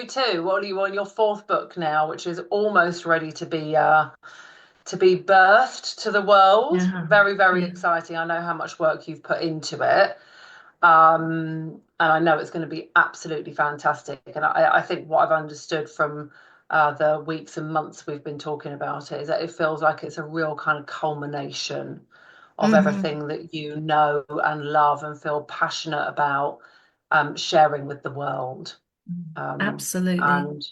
too. What are you on your fourth book now, which is almost ready to be birthed to the world? Yeah. Very, very Yeah. exciting. I know how much work you've put into it. And I know it's going to be absolutely fantastic. And I think what I've understood from the weeks and months we've been talking about it is that it feels like it's a real kind of culmination of Hmm. everything that you know and love and feel passionate about sharing with the world. Um, Absolutely. and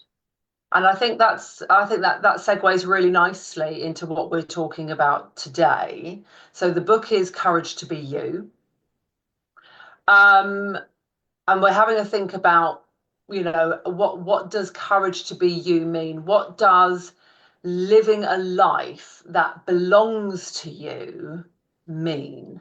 and I think that segues really nicely into what we're talking about today. So the book is Courage to Be You. Um, and we're having a think about, what does courage to be you mean? What does living a life that belongs to you mean?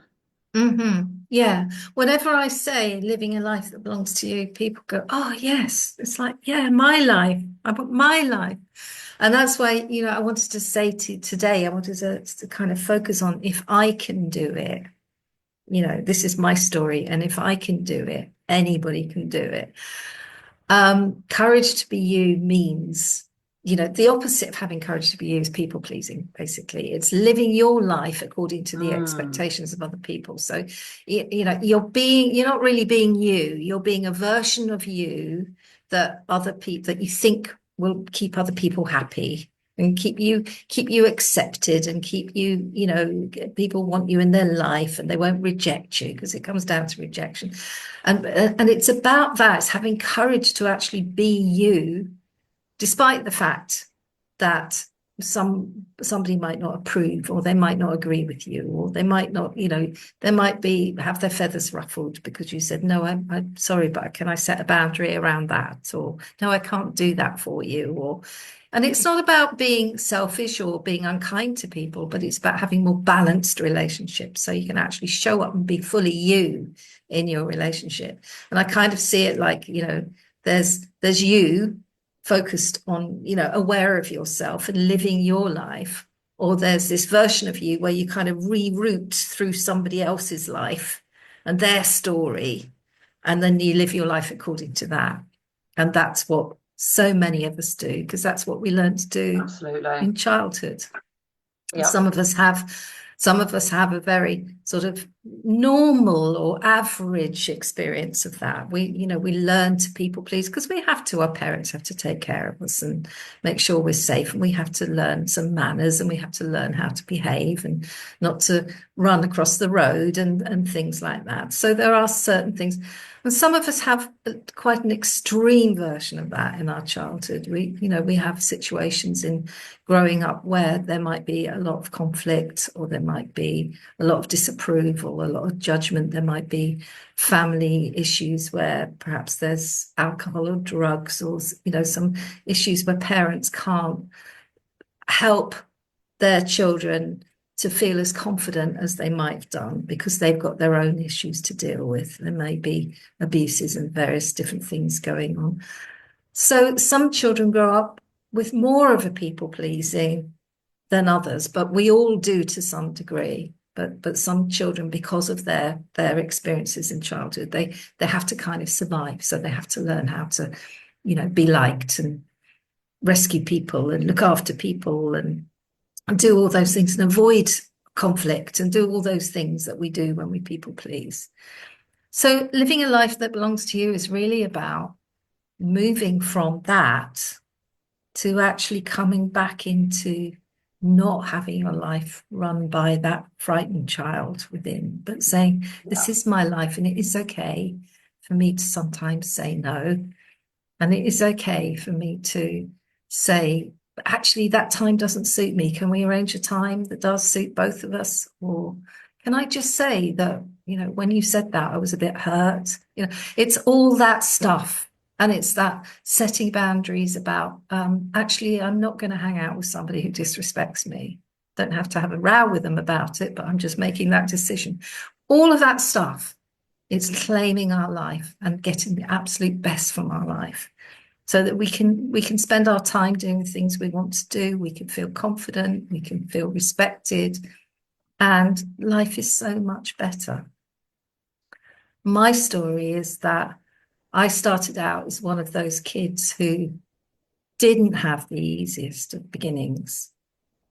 Yeah. Whenever I say living a life that belongs to you, people go, "Oh, yes." It's like, yeah, my life. I want my life. And that's why, I wanted to say today, I wanted to kind of focus on if I can do it, this is my story. And if I can do it, anybody can do it. Courage to be you means, the opposite of having courage to be you is people pleasing, basically. It's living your life according to the Mm, expectations of other people. So, you're not really being you, you're being a version of you that other people, that you think will keep other people happy and keep you accepted and keep you, people want you in their life and they won't reject you because it comes down to rejection. And it's about that, it's having courage to actually be you, despite the fact that somebody might not approve, or they might not agree with you, or they might not, they might be have their feathers ruffled because you said, no, I'm sorry, but can I set a boundary around that? Or no, I can't do that for you. Or and it's not about being selfish or being unkind to people, but it's about having more balanced relationships so you can actually show up and be fully you in your relationship. And I kind of see it like, there's you focused on, aware of yourself and living your life, or there's this version of you where you kind of reroute through somebody else's life and their story, and then you live your life according to that. And that's what so many of us do, because that's what we learn to do absolutely. in childhood. Yeah. Some of us have a very sort of normal or average experience of that. We learn to people please because we have to. Our parents have to take care of us and make sure we're safe, and we have to learn some manners, and we have to learn how to behave and not to run across the road and things like that. So there are certain things, and some of us have quite an extreme version of that in our childhood. We have situations in growing up where there might be a lot of conflict, or there might be a lot of disapproval, a lot of judgment. There might be family issues where perhaps there's alcohol or drugs, or some issues where parents can't help their children to feel as confident as they might have done because they've got their own issues to deal with. There may be abuses and various different things going on. So some children grow up with more of a people pleasing than others, but we all do to some degree. But some children, because of their experiences in childhood, they have to kind of survive. So they have to learn how to, be liked and rescue people and look after people and do all those things and avoid conflict and do all those things that we do when we people please. So living a life that belongs to you is really about moving from that to actually coming back into not having your life run by that frightened child within, but saying, this Yeah. is my life and it is okay for me to sometimes say no. And it is okay for me to say, actually, that time doesn't suit me. Can we arrange a time that does suit both of us? Or can I just say that, when you said that, I was a bit hurt? It's all that stuff. And it's that setting boundaries about, actually, I'm not going to hang out with somebody who disrespects me. Don't have to have a row with them about it, but I'm just making that decision. All of that stuff, it's claiming our life and getting the absolute best from our life so that we can spend our time doing the things we want to do. We can feel confident, we can feel respected, and life is so much better. My story is that I started out as one of those kids who didn't have the easiest of beginnings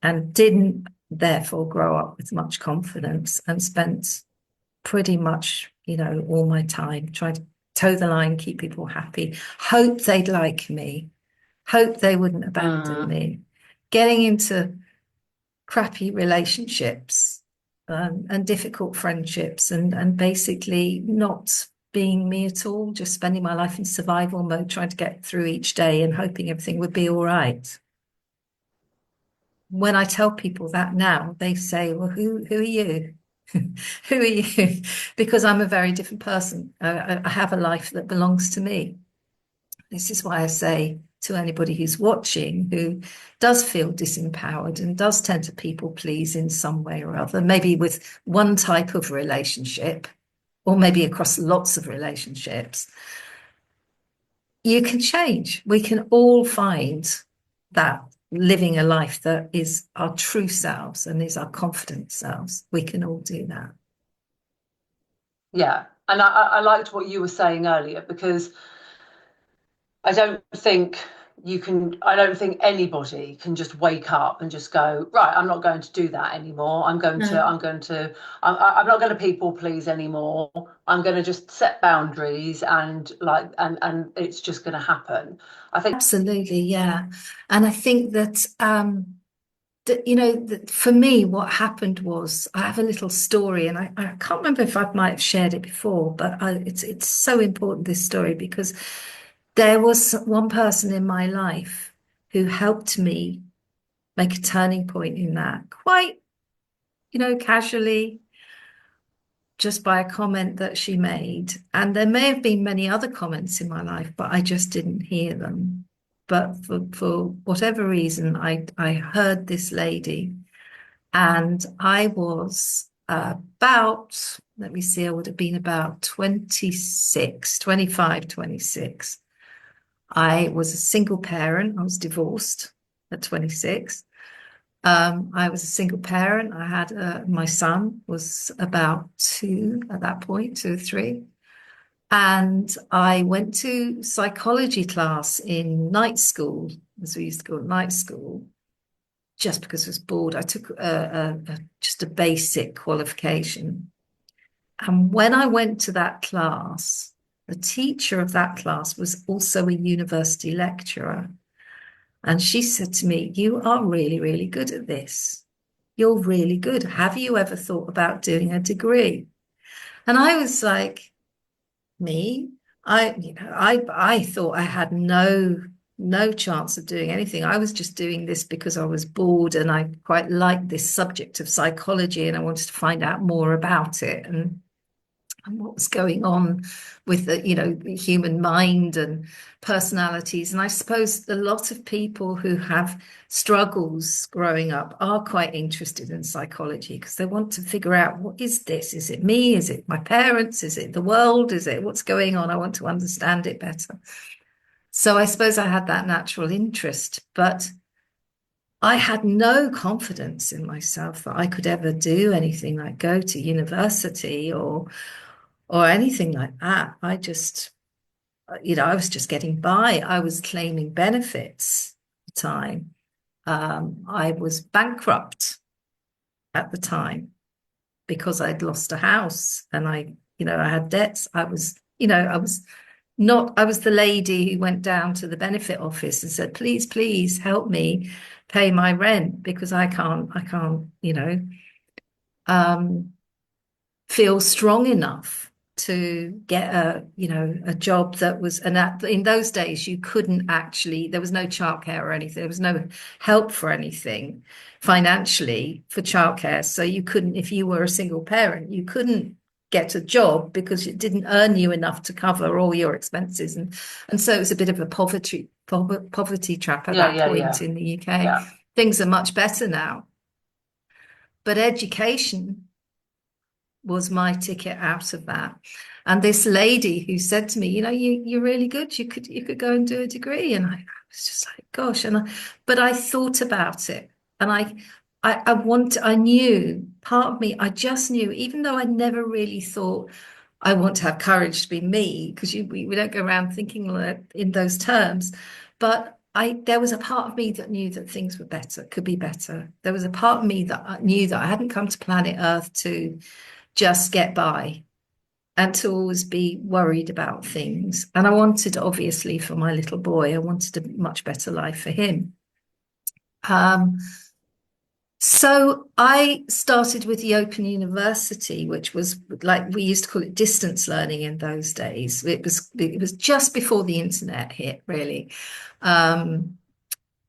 and didn't therefore grow up with much confidence, and spent pretty much, all my time trying to toe the line, keep people happy, hope they'd like me, hope they wouldn't abandon Mm. me, getting into crappy relationships, and difficult friendships, and basically not being me at all, just spending my life in survival mode, trying to get through each day and hoping everything would be all right. When I tell people that now, they say, well, who are you? Who are you? Because I'm a very different person. I have a life that belongs to me. This is why I say to anybody who's watching who does feel disempowered and does tend to people please in some way or other, maybe with one type of relationship, or maybe across lots of relationships, you can change. We can all find that living a life that is our true selves and is our confident selves. We can all do that. Yeah. And I liked what you were saying earlier, because I don't think I don't think anybody can just wake up and just go, right, I'm not going to do that anymore. No, I'm not going to people please anymore. I'm going to just set boundaries, and and it's just going to happen. I think, absolutely, yeah. And I think that that for me, what happened was I have a little story, and I can't remember if I might have shared it before, but it's so important, this story, because there was one person in my life who helped me make a turning point in that, quite, casually, just by a comment that she made. And there may have been many other comments in my life, but I just didn't hear them. But for whatever reason, I heard this lady, and I was about, let me see, I would have been about 26, 25, 26. I was a single parent. I was divorced at 26. I was a single parent. I had my son was about two at that point, 2 or 3. And I went to psychology class in night school, as we used to call it, night school, just because I was bored. I took just a basic qualification. And when I went to that class, the teacher of that class was also a university lecturer. And she said to me, "You are really, really good at this. You're really good. Have you ever thought about doing a degree?" And I was like, me? I thought I had no chance of doing anything. I was just doing this because I was bored and I quite liked this subject of psychology and I wanted to find out more about it. And what was going on with the human mind and personalities. And I suppose a lot of people who have struggles growing up are quite interested in psychology because they want to figure out, what is this? Is it me? Is it my parents? Is it the world? Is it what's going on? I want to understand it better. So I suppose I had that natural interest, but I had no confidence in myself that I could ever do anything like go to university or anything like that. I just, I was just getting by. I was claiming benefits at the time. I was bankrupt at the time because I'd lost a house and I had debts. I was not, I was the lady who went down to the benefit office and said, please, please help me pay my rent because I can't, um, feel strong enough to get a job that was, and in those days you couldn't actually, there was no childcare or anything, there was no help for anything financially for childcare, so you couldn't, if you were a single parent, you couldn't get a job because it didn't earn you enough to cover all your expenses, and so it was a bit of a poverty trap at yeah, that yeah, point yeah, in the UK. yeah. Things are much better now, but education was my ticket out of that. And this lady who said to me, you're really good. You could go and do a degree. And I was just like, gosh. But I thought about it, and I knew, part of me, I just knew, even though I never really thought I want to have courage to be me, because we don't go around thinking in those terms. But there was a part of me that knew that things were better, could be better. There was a part of me that I knew that I hadn't come to planet Earth to just get by and to always be worried about things. And I wanted, obviously, for my little boy, I wanted a much better life for him. Um, so I started with the Open University, which was like we used to call it distance learning in those days. It was just before the internet hit, really. Um,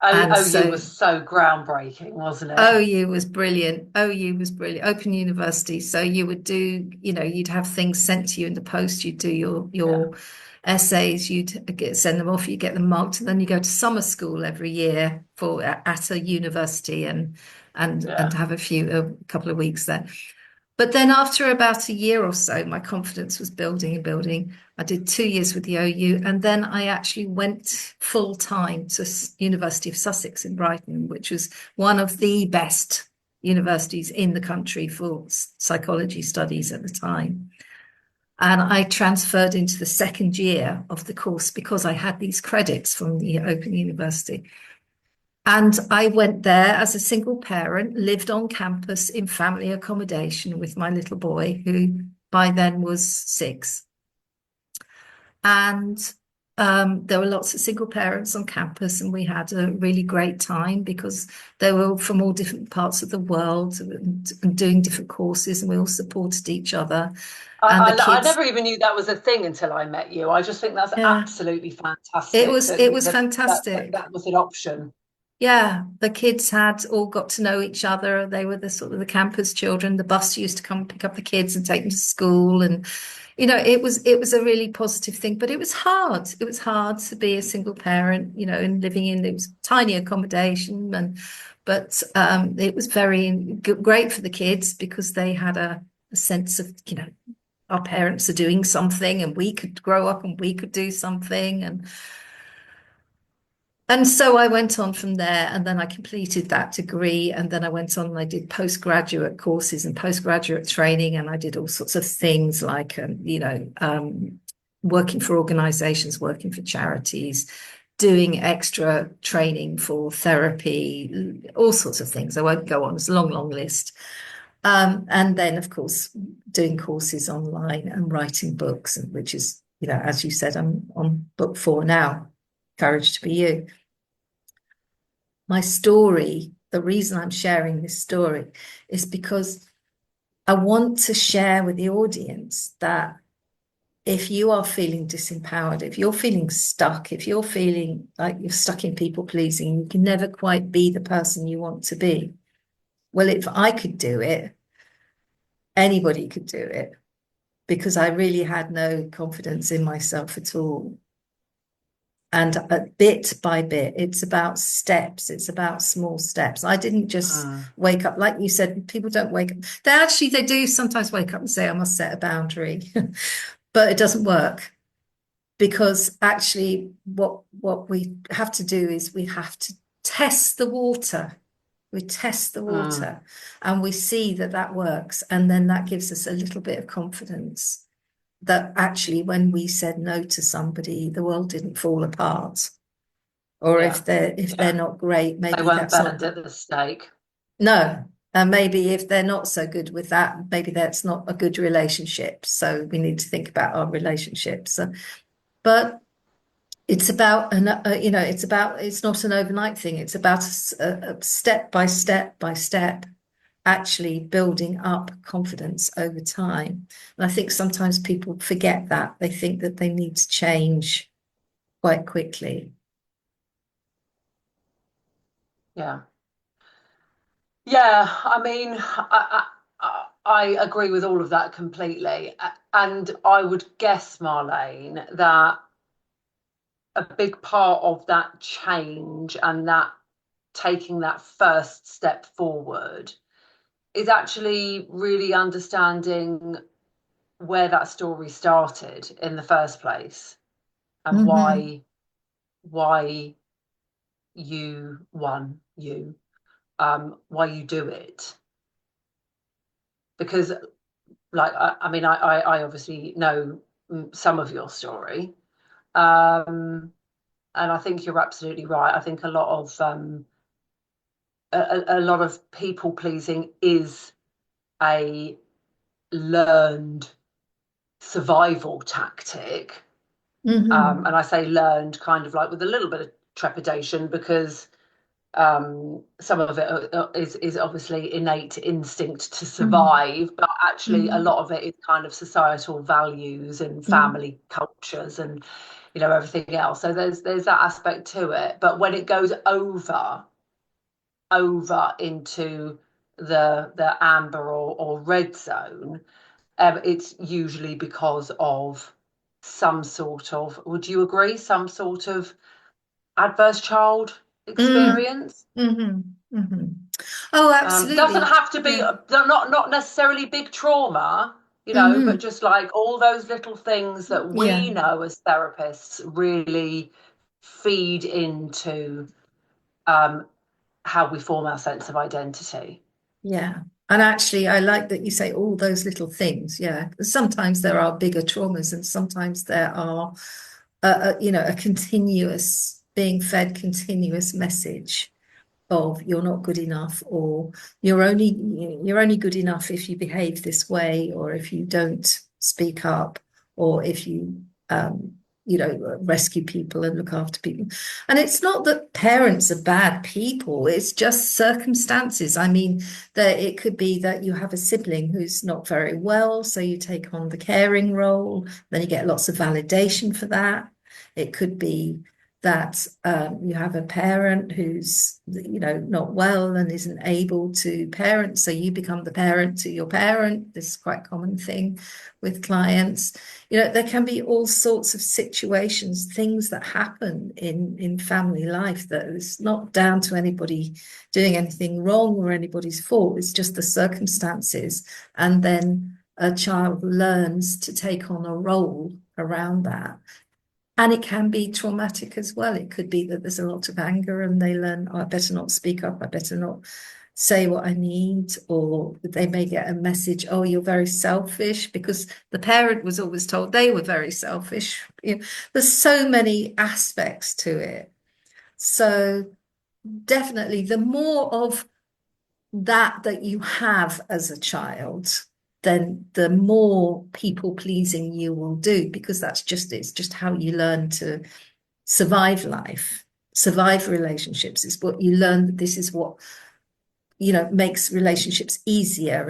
and OU so was so groundbreaking, wasn't it? OU was brilliant. OU was brilliant. Open University. So you would do, you'd have things sent to you in the post. You'd do Yeah, your essays. Send them off. You get them marked, and then you go to summer school every year at a university and yeah. have a couple of weeks there. But then after about a year or so, my confidence was building and building. I did 2 years with the OU, and then I actually went full time to University of Sussex in Brighton, which was one of the best universities in the country for psychology studies at the time. And I transferred into the second year of the course because I had these credits from the Open University. And I went there as a single parent, lived on campus in family accommodation with my little boy, who by then was 6. And there were lots of single parents on campus, and we had a really great time because they were from all different parts of the world and doing different courses, and we all supported each other. And the I kids, never even knew that was a thing until I met you. I just think that's yeah, absolutely it fantastic was that it you was fantastic. that was an option. Yeah, the kids had all got to know each other. They were the sort of the campus children. The bus used to come pick up the kids and take them to school, and it was a really positive thing. But it was hard. It was hard to be a single parent, and living in it was tiny accommodation, but it was very great for the kids because they had a sense of our parents are doing something, and we could grow up and we could do something, and so I went on from there, and then I completed that degree, and then I went on and I did postgraduate courses and postgraduate training, and I did all sorts of things like, working for organizations, working for charities, doing extra training for therapy, all sorts of things. I won't go on; it's a long, long list. And then, of course, doing courses online and writing books, which is, as you said, I'm on book 4 now. Courage to be you. My story, the reason I'm sharing this story is because I want to share with the audience that if you are feeling disempowered, if you're feeling stuck, if you're feeling like you're stuck in people pleasing, you can never quite be the person you want to be. Well, if I could do it, anybody could do it, because I really had no confidence in myself at all. And bit by bit, it's about steps, it's about small steps. I didn't just Mm. wake up, like you said, people don't wake up. They do sometimes wake up and say, I must set a boundary, but it doesn't work, because actually what we have to do is we have to test the water. We test the Mm. water and we see that works. And then that gives us a little bit of confidence that actually when we said no to somebody, the world didn't fall apart. Or Yeah, if they're yeah. not great, They maybe weren't that's not burned at the stake. no. And maybe if they're not so good with that, maybe that's not a good relationship. So we need to think about our relationships. But it's about it's not an overnight thing. It's about a step by step by step, actually building up confidence over time. And I think sometimes people forget that. They think that they need to change quite quickly. Yeah. Yeah, I mean, I agree with all of that completely. And I would guess, Marlene, that a big part of that change and that taking that first step forward is actually really understanding where that story started in the first place and Mm-hmm. why why you do it. Because like I mean I obviously know some of your story, um, and I think you're absolutely right. I think a lot of people pleasing is a learned survival tactic. Hmm. And I say learned kind of like with a little bit of trepidation, because some of it is obviously innate instinct to Hmm. survive, but actually a lot of it is kind of societal values and Hmm. family cultures and everything else. So there's that aspect to it. But when it goes over into the amber or red zone, it's usually because of some sort of, would you agree, some sort of adverse child Mm. experience? Hmm. Hmm. Oh, Doesn't absolutely. have to be, Yeah. not necessarily big trauma, but Hmm. just like all those little things that Yeah. we know as therapists really feed into um, how we form our sense of identity. Yeah. And actually, I like that you say all those little things. Yeah. Sometimes there are bigger traumas, and sometimes there are, a continuous being fed continuous message of you're not good enough, or you're only good enough if you behave this way, or if you don't speak up, or if you rescue people and look after people. And it's not that parents are bad people, it's just circumstances. I mean, that it could be that you have a sibling who's not very well, so you take on the caring role, then you get lots of validation for that. It could be that you have a parent who's not well and isn't able to parent, so you become the parent to your parent. This is quite a common thing with clients. There can be all sorts of situations, things that happen in family life that is not down to anybody doing anything wrong or anybody's fault. It's just the circumstances, and then a child learns to take on a role around that. And it can be traumatic as well. It could be that there's a lot of anger and they learn, oh, I better not speak up, I better not say what I need. Or they may get a message, oh, you're very selfish, because the parent was always told they were very selfish. There's so many aspects to it. So definitely the more of that you have as a child, then the more people pleasing you will do, because it's just how you learn to survive life, survive relationships. It's what you learn, that this is what makes relationships easier.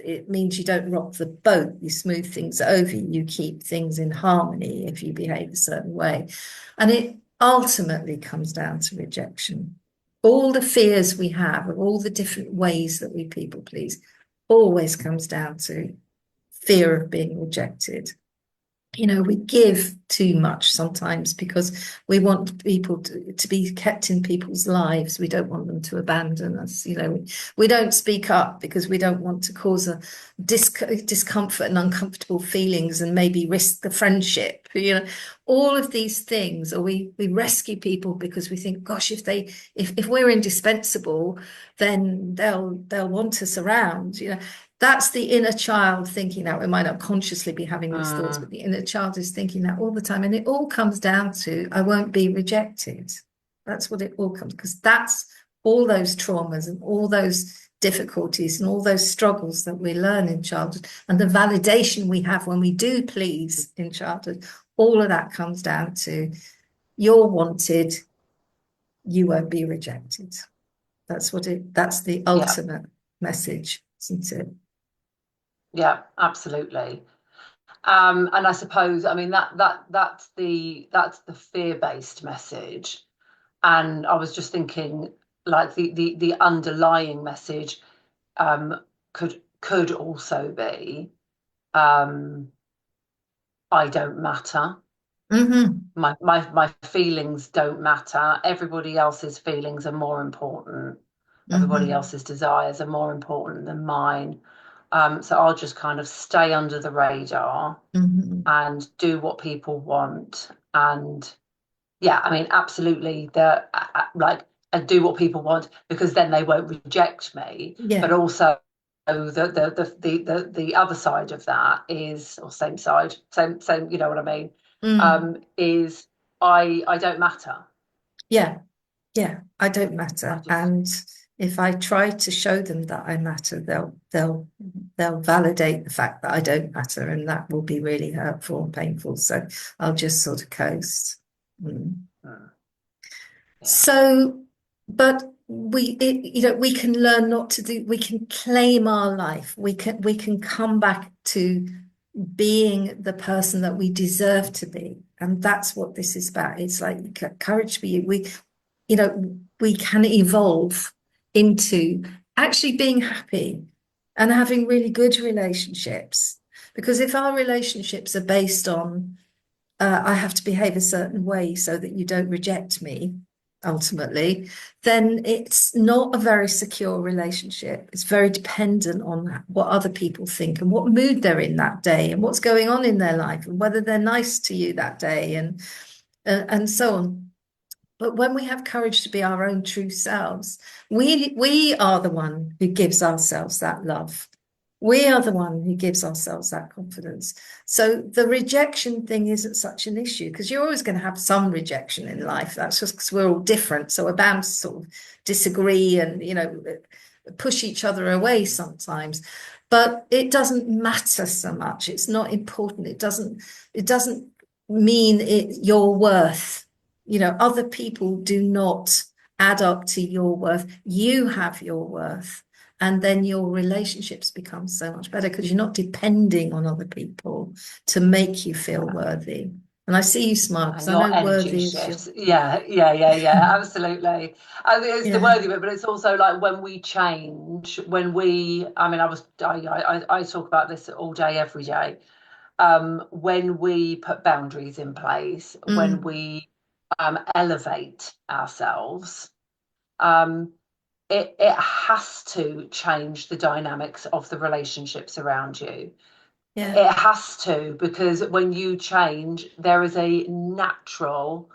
It means you don't rock the boat, you smooth things over, you keep things in harmony if you behave a certain way. And it ultimately comes down to rejection. All the fears we have of all the different ways that we people please always comes down to fear of being rejected. We give too much sometimes because we want people to be kept in people's lives. We don't want them to abandon us. We don't speak up because we don't want to cause a discomfort and uncomfortable feelings and maybe risk the friendship. All of these things, or we rescue people because we think, gosh, if we're indispensable, then they'll want us around. That's the inner child thinking that. We might not consciously be having these thoughts, but Mm, the inner child is thinking that all the time. And it all comes down to, I won't be rejected. That's what it all comes, because that's all those traumas and all those difficulties and all those struggles that we learn in childhood, and the validation we have when we do please in childhood. All of that comes down to, you're wanted, you won't be rejected. That's the yeah, ultimate message, isn't it? yeah, absolutely. And I suppose, I mean, that's the fear-based message. And I was just thinking, like the underlying message um, could also be, um, I don't matter. Mm-hmm. My feelings don't matter. Everybody else's feelings are more important. Everybody Mm-hmm. else's desires are more important than mine. So I'll just kind of stay under the radar Mm-hmm. and do what people want. And yeah, I mean, absolutely, like, do what people want, because then they won't reject me. But Yeah. also, the other side of that is, or same side, same, you know what I mean, Mm. is I don't matter. Yeah. Yeah, I don't I matter. just And if I try to show them that I matter, they'll validate the fact that I don't matter, and that will be really hurtful and painful. So I'll just sort of coast. Mm. yeah. So, but we can learn not to do, we can claim our life. We can come back to being the person that we deserve to be. And that's what this is about. It's like courage to be you. We can evolve into actually being happy and having really good relationships. Because if our relationships are based on, I have to behave a certain way so that you don't reject me, ultimately, then it's not a very secure relationship. It's very dependent on what other people think and what mood they're in that day and what's going on in their life and whether they're nice to you that day and so on. But when we have courage to be our own true selves, we are the one who gives ourselves that love. We are the one who gives ourselves that confidence. So the rejection thing isn't such an issue because you're always going to have some rejection in life. That's just because we're all different. So we're bound to sort of disagree and, push each other away sometimes. But it doesn't matter so much. It's not important. It doesn't mean your worth. Other people do not add up to your worth. You have your worth. And then your relationships become so much better because you're not depending on other people to make you feel worthy. And I see you smile because And I your know energy worthy is your, shifts. Yeah, absolutely. And it's the yeah. worthy bit, but it's also like when we change, when we, I mean, I talk about this all day, every day. When we put boundaries in place, when Mm, we elevate ourselves, um, it has to change the dynamics of the relationships around you. yeah. It has to, because when you change, there is a natural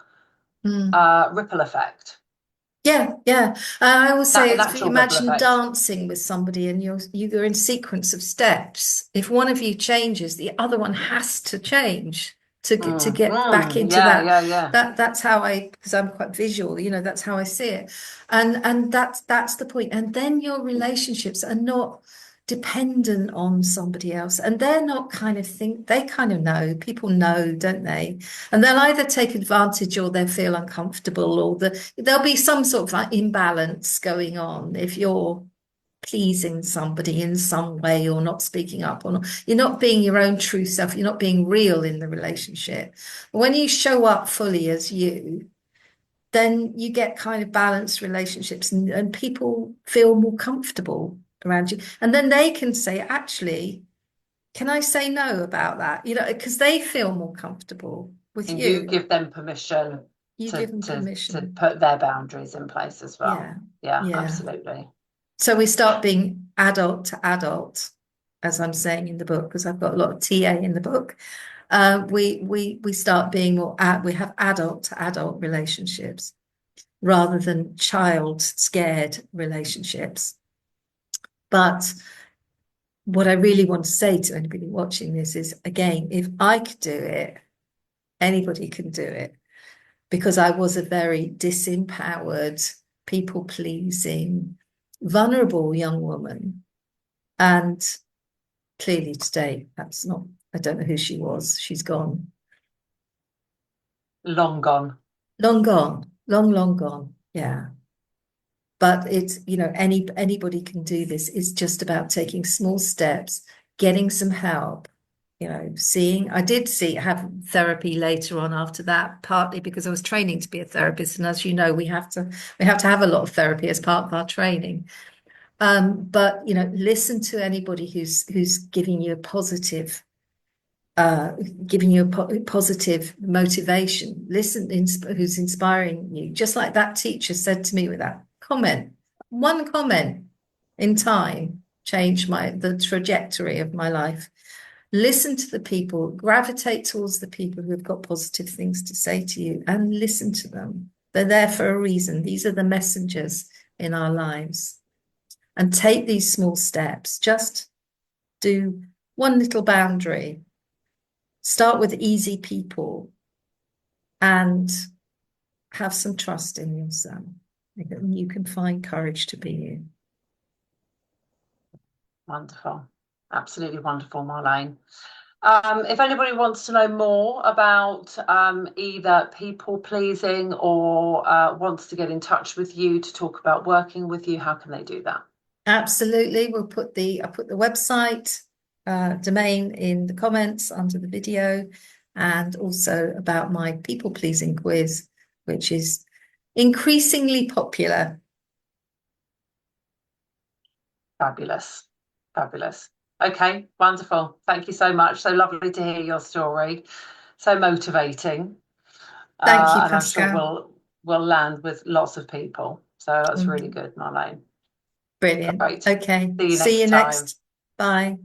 Mm. ripple effect. Yeah, yeah. I always say That a it's natural ripple imagine effect. dancing with somebody and you're in sequence of steps. If one of you changes, the other one has to change to get back into Yeah, that. yeah, yeah. That's how because I'm quite visual, that's how I see it. And that's the point. And then your relationships are not dependent on somebody else. And they're not they kind of know, people know, don't they? And they'll either take advantage or they'll feel uncomfortable or there'll be some sort of like imbalance going on if you're pleasing somebody in some way or not speaking up or not, you're not being your own true self, you're not being real in the relationship. When you show up fully as you, then you get kind of balanced relationships and people feel more comfortable around you. And then they can say, actually, can I say no about that? Because they feel more comfortable with And you you. give them permission You give them to permission. put their boundaries in place as well. Yeah. Yeah, Yeah. absolutely. So we start being adult to adult, as I'm saying in the book, because I've got a lot of TA in the book. We start being we have adult to adult relationships rather than child scared relationships. But what I really want to say to anybody watching this is, again, if I could do it, anybody can do it. Because I was a very disempowered, people pleasing, vulnerable young woman. And clearly today, that's not, I don't know who she was. She's gone. Long gone. Long gone. Long, long gone. Yeah. But it's, anybody can do this. It's just about taking small steps, getting some help, I did have therapy later on after that, partly because I was training to be a therapist. And as you know, we have to have a lot of therapy as part of our training. But listen to anybody who's uh, giving you a positive motivation. Listen, who's inspiring you. Just like that teacher said to me with that comment, one comment in time changed the trajectory of my life. Listen to the people, gravitate towards the people who have got positive things to say to you and listen to them. They're there for a reason. These are the messengers in our lives. and take these small steps. Just do one little boundary. Start with easy people and have some trust in yourself. You can find courage to be you. Wonderful. Absolutely wonderful, Marlene. If anybody wants to know more about either people pleasing or wants to get in touch with you to talk about working with you, how can they do that? Absolutely. I'll put the website domain in the comments under the video, and also about my people pleasing quiz, which is increasingly popular. Fabulous. Fabulous. Okay, wonderful. Thank you so much. So lovely to hear your story. So motivating. Thank you, And I'm sure Pascal. we'll land with lots of people. So that's really Mm, good, Marlene. brilliant. Great. Okay. See you See next you time. next. Bye.